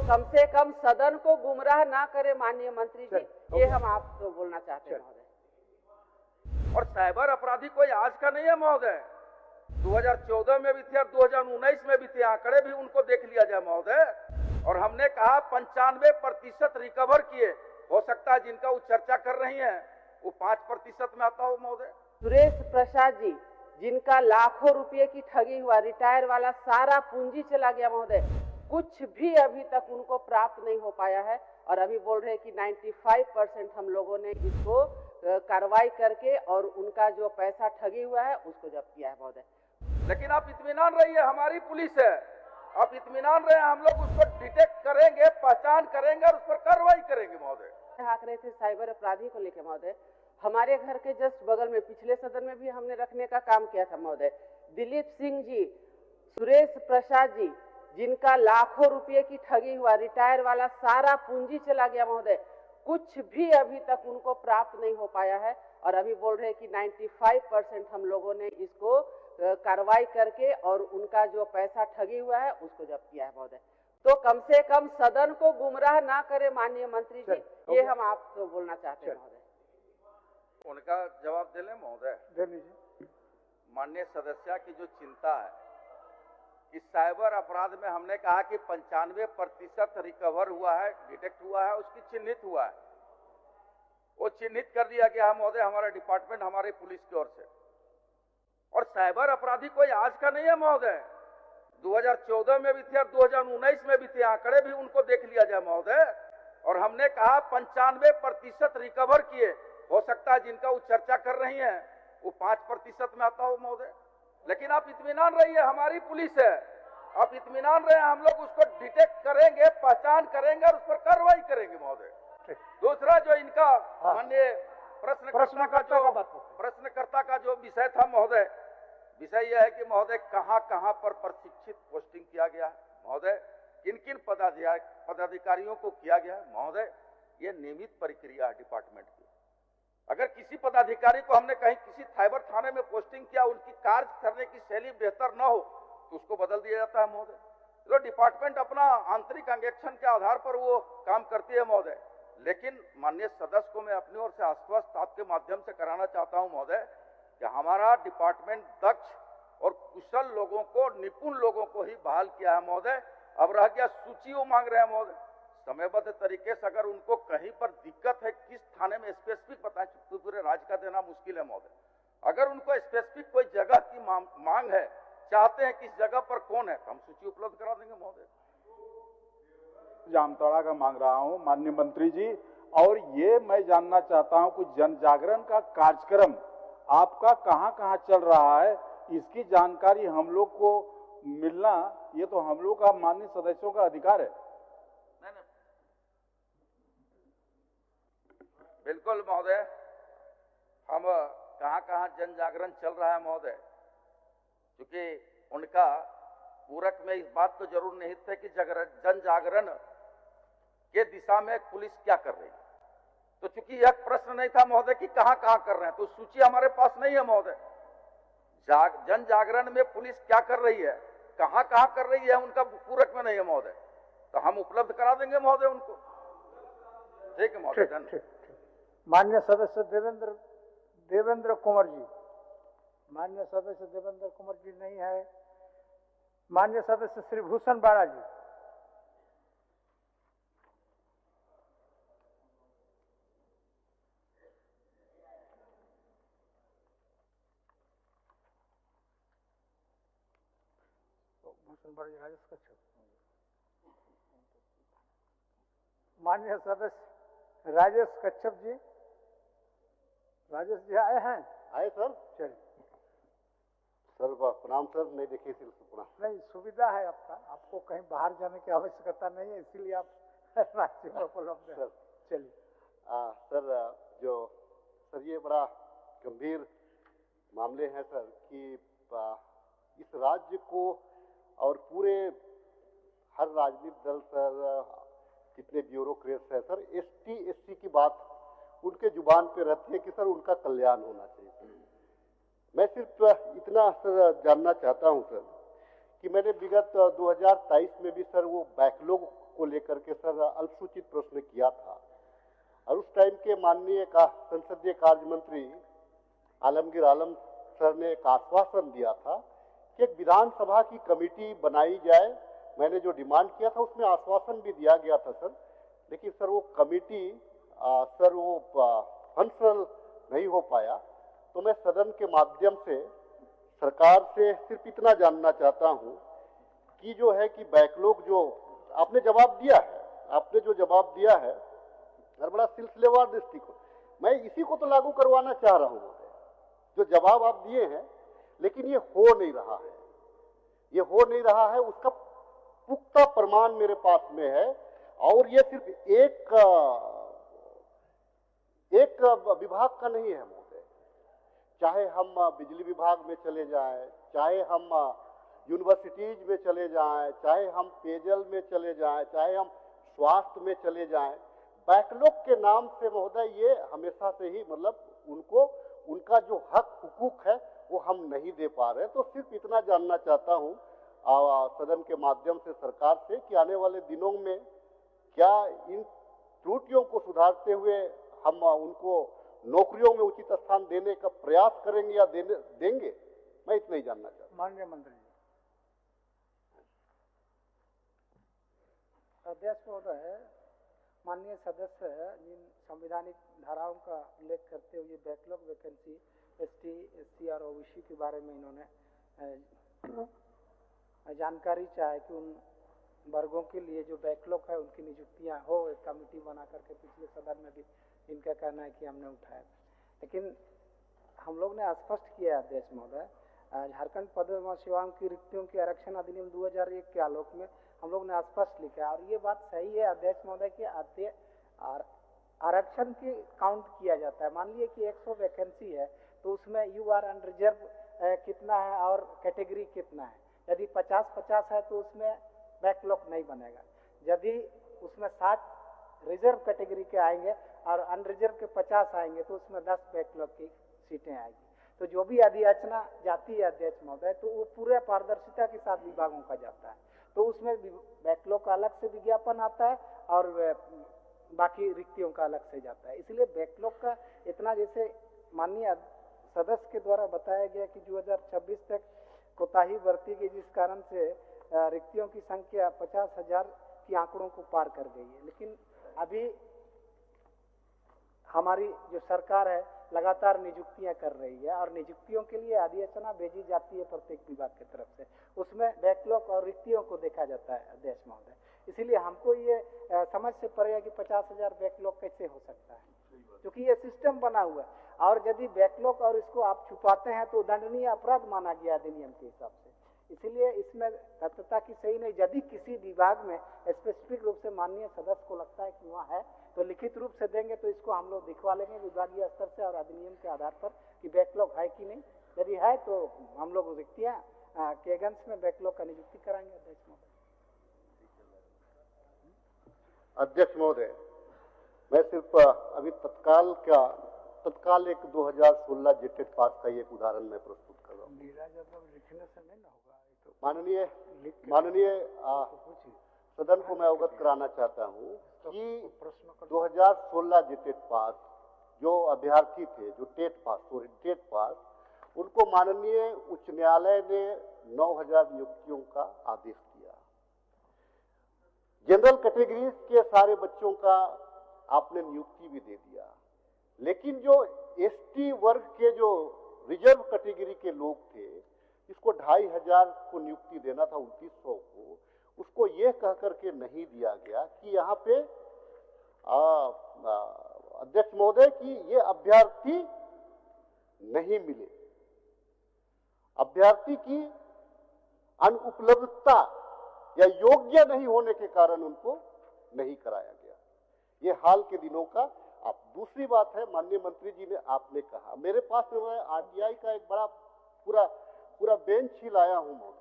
कम से कम सदन को गुमराह ना करे माननीय मंत्री जी, ये हम आपको बोलना चाहते हैं महोदय। और साइबर अपराधी कोई आज का नहीं है महोदय, 2014 में भी थे और 2019 में भी थे, आंकड़े भी उनको देख लिया जाए महोदय। और हमने कहा 95% रिकवर किए, हो सकता है जिनका वो चर्चा कर रही हैं वो 5% में आता हो महोदय। सुरेश प्रसाद जी, जिनका लाखों रुपए की ठगी हुआ, रिटायर वाला सारा पूंजी चला गया महोदय, कुछ भी अभी तक उनको प्राप्त नहीं हो पाया है। और अभी बोल रहे हैं कि 95% हम लोगों ने इसको कार्रवाई करके और उनका जो पैसा ठगी हुआ है उसको जब्त किया है महोदय। लेकिन आप इत्मीनान रहिए, हमारी पुलिस है, आप इत्मीनान रहे, हम लोग उसको डिटेक्ट करेंगे, पहचान करेंगे और उस पर कार्रवाई करेंगे महोदय। हाँक रहे थे साइबर अपराधी को लेकर महोदय, हमारे घर के जस्ट बगल में पिछले सदन में भी हमने रखने का काम किया था महोदय। दिलीप सिंह जी, सुरेश प्रसाद जी, जिनका लाखों रुपए की ठगी हुआ, रिटायर वाला सारा पूंजी चला गया महोदय, कुछ भी अभी तक उनको प्राप्त नहीं हो पाया है। और अभी बोल रहे हैं कि 95% हम लोगों ने इसको कार्रवाई करके और उनका जो पैसा ठगी हुआ है उसको जब्त किया है महोदय। तो कम से कम सदन को गुमराह ना करे माननीय मंत्री जी, ये हम आपको बोलना चाहते हैं महोदय। उनका जवाब दे लें महोदय। दे लीजिए। माननीय सदस्य की जो चिंता है, इस साइबर अपराध में हमने कहा कि 95% रिकवर हुआ है, डिटेक्ट हुआ है, उसकी चिन्हित हुआ है, वो चिन्हित कर दिया गया है महोदय हमारा डिपार्टमेंट, हमारी पुलिस की ओर से। और साइबर अपराधी कोई आज का नहीं है महोदय, 2014 में भी थे और 2019 में भी थे, आंकड़े भी उनको देख लिया जाए महोदय। और हमने कहा 95% रिकवर किए, हो सकता है जिनका वो चर्चा कर रही हैं वो 5% में आता हो महोदय। लेकिन आप इत्मीनान रहिए, हमारी पुलिस है, आप इत्मीनान रहे, हम लोग उसको डिटेक्ट करेंगे, पहचान करेंगे और उस पर कार्रवाई करेंगे महोदय। दूसरा जो इनका माननीय प्रश्नकर्ता का जो विषय था महोदय, विषय यह है कि महोदय कहां कहां पर प्रशिक्षित पोस्टिंग किया गया है महोदय, किन किन पदाधिकारियों को किया गया है महोदय। ये नियमित प्रक्रिया है डिपार्टमेंट की। अगर किसी पदाधिकारी को हमने कहीं किसी साइबर थाने में पोस्टिंग किया, उनकी कार्य करने की शैली बेहतर न हो तो उसको बदल दिया जाता है महोदय। तो डिपार्टमेंट अपना आंतरिक अंगेक्षण के आधार पर वो काम करती है महोदय। लेकिन माननीय सदस्य को मैं अपनी ओर से आश्वस्त आपके माध्यम से कराना चाहता हूं महोदय कि हमारा डिपार्टमेंट दक्ष और कुशल लोगों को, निपुण लोगों को ही बहाल किया है महोदय। अब रह गया सूची वो मांग रहे हैं महोदय, समयबद्ध तरीके से अगर उनको कहीं पर दिक्कत है, किस थाने में स्पेसिफिक बताएं, पूरे राज्य का देना मुश्किल है महोदय। अगर उनको स्पेसिफिक कोई जगह की मांग है, चाहते हैं किस जगह पर कौन है, तो हम सूची उपलब्ध करा देंगे महोदय। जामताड़ा का मांग रहा हूं माननीय मंत्री जी। और ये मैं जानना चाहता हूं कि जन जागरण का कार्यक्रम आपका कहां कहां चल रहा है, इसकी जानकारी हम लोग को मिलना, ये तो हम लोग का माननीय सदस्यों का अधिकार है। बिल्कुल महोदय, हम कहां कहां जन जागरण चल रहा है महोदय, क्योंकि उनका पूरक में इस बात तो जरूर निहित है कि जन जागरण के दिशा में पुलिस क्या कर रही है। तो चूंकि यह प्रश्न नहीं था महोदय कि कहां कहां कर रहे हैं, तो सूची हमारे पास नहीं है महोदय। जन जागरण में पुलिस क्या कर रही है, कहां कहां कर रही है, उनका पूरक में नहीं है महोदय, तो हम उपलब्ध करा देंगे महोदय उनको। ठीक है महोदय, धन्यवाद। माननीय सदस्य देवेंद्र कुंवर जी, माननीय सदस्य देवेंद्र कुंवर जी नहीं है। माननीय सदस्य श्री भूषण बाड़ा जी, भूषण बाड़ा जी राजेश कच्छप। माननीय सदस्य राजेश कच्छप जी, राजेश जी आए हैं? आए सर। चलिए सर प्रणाम सर, नहीं देखे प्रणाम। नहीं, सुविधा है आपका, आपको कहीं बाहर जाने की आवश्यकता नहीं है, इसीलिए आप राज्य में उपलब्ध है। चलिए सर, सर ये बड़ा गंभीर मामले हैं सर कि इस राज्य को और पूरे हर राजनीतिक दल सर, जितने ब्यूरोक्रेट्स हैं सर, ST SC की बात उनके जुबान पे रहती है कि सर उनका कल्याण होना चाहिए। मैं सिर्फ इतना सर जानना चाहता हूं सर कि मैंने विगत 2023 में भी सर वो बैकलॉग को लेकर अल्पसूचित प्रश्न किया था और उस टाइम के माननीय संसदीय कार्य मंत्री आलमगीर आलम सर ने एक आश्वासन दिया था कि एक विधानसभा की कमेटी बनाई जाए। मैंने जो डिमांड किया था उसमें आश्वासन भी दिया गया था सर, लेकिन सर वो कमेटी सर वो फंक्शनल नहीं हो पाया। तो मैं सदन के माध्यम से सरकार से सिर्फ इतना जानना चाहता हूं कि जो है कि बैकलॉग जो आपने जवाब दिया है, आपने जो जवाब दिया है हर बड़ा सिलसिलेवार दृष्टिकोण, मैं इसी को तो लागू करवाना चाह रहा हूं। जो जवाब आप दिए हैं, लेकिन ये हो नहीं रहा है, ये हो नहीं रहा है, उसका पुख्ता प्रमाण मेरे पास में है। और ये सिर्फ एक विभाग का नहीं है महोदय, चाहे हम बिजली विभाग में चले जाएं, चाहे हम यूनिवर्सिटीज में चले जाएं, चाहे हम पेयजल में चले जाएं, चाहे हम स्वास्थ्य में चले जाएं, बैकलॉग के नाम से महोदय ये हमेशा से ही मतलब उनको उनका जो हक हुकूक है वो हम नहीं दे पा रहे। तो सिर्फ इतना जानना चाहता हूं सदन के माध्यम से सरकार से कि आने वाले दिनों में क्या इन त्रुटियों को सुधारते हुए हम उनको नौकरियों में उचित स्थान देने का प्रयास करेंगे या देंगे, मैं इतना ही जानना चाहता हूं। माननीय मंत्री जी। अध्यक्ष महोदय, माननीय सदस्य जिन संवैधानिक धाराओं का उल्लेख करते हुए बैकलॉग वैकेंसी एसटी, एससी और ओबीसी के बारे में इन्होंने जानकारी चाहे कि उन वर्गों के लिए जो बैकलॉग है उनकी नियुक्तियां हो, एक कमेटी बना करके पिछले सदन में भी इनका कहना है कि हमने उठाया। लेकिन हम लोग ने स्पष्ट किया है अध्यक्ष महोदय, झारखंड पद एवं सेवाओं की रिक्तियों के आरक्षण अधिनियम 2001 के आलोक में हम लोग ने स्पष्ट लिखा है। और ये बात सही है अध्यक्ष महोदय कि आरक्षण की काउंट किया जाता है। मान लीजिए कि 100 वैकेंसी है तो उसमें यू आर अनरिजर्व कितना है और कैटेगरी कितना है। यदि 50-50 है तो उसमें बैकलॉग नहीं बनेगा। यदि उसमें 60 रिजर्व कैटेगरी के आएंगे और अनरिजर्व के 50 आएंगे तो उसमें 10 बैकलॉग की सीटें आएगी। तो जो भी अधियाचना जाती है अध्यक्ष महोदय तो वो पूरे पारदर्शिता के साथ विभागों का जाता है, तो उसमें बैकलॉग का अलग से विज्ञापन आता है और बाकी रिक्तियों का अलग से जाता है। इसलिए बैकलॉग का इतना, जैसे माननीय सदस्य के द्वारा बताया गया कि 2026 तक कोताही बरती गई, जिस कारण से रिक्तियों की संख्या 50,000 की आंकड़ों को पार कर गई है। लेकिन अभी हमारी जो सरकार है लगातार नियुक्तियां कर रही है और नियुक्तियों के लिए अधियाचना भेजी जाती है प्रत्येक विभाग की तरफ से, उसमें बैकलॉग और रिक्तियों को देखा जाता है अध्यक्ष महोदय। इसीलिए हमको ये समझ से परे है कि 50,000 बैकलॉग कैसे हो सकता है, क्योंकि ये सिस्टम बना हुआ है। और यदि बैकलॉग और इसको आप छुपाते हैं तो दंडनीय अपराध माना गया अधिनियम के हिसाब से। इसीलिए इसमें तथ्यता की सही नहीं। यदि किसी विभाग में स्पेसिफिक रूप से माननीय सदस्य को लगता है कि वहाँ है तो लिखित रूप से देंगे, तो इसको हम लोग दिखवा लेंगे विभागीय स्तर से और अधिनियम के आधार पर कि बैकलॉग है कि नहीं। यदि है तो हम लोग रिक्तियां के एगेंस्ट में बैकलॉग का नियुक्ति कराएंगे अध्यक्ष महोदय। अध्यक्ष महोदय, मैं सिर्फ अभी तत्काल एक 2016 जेटेट पास का एक उदाहरण मैं प्रस्तुत कर रहा हूँ। लिखने से नहीं ना होगा। माननीय सदन को मैं अवगत कराना चाहता हूँ कि 2016 जेटेट पास जो अभ्यर्थी थे, जो टेट पास, उनको माननीय उच्च न्यायालय ने 9,000 नियुक्तियों का आदेश दिया। जनरल कैटेगरीज के सारे बच्चों का आपने नियुक्ति भी दे दिया, लेकिन जो एसटी वर्ग के जो रिजर्व कैटेगरी के लोग थे, जिसको 2,500 को नियुक्ति देना था 2,900 को, उसको यह कह करके नहीं दिया गया कि यहाँ पे अध्यक्ष महोदय कि ये अभ्यर्थी नहीं मिले, अभ्यर्थी की अनुपलब्धता या योग्य नहीं होने के कारण उनको नहीं कराया गया। ये हाल के दिनों का। अब दूसरी बात है, माननीय मंत्री जी ने आपने कहा, मेरे पास मैं आरटीआई का एक बड़ा पूरा बेंच ही लाया हूं महोदय।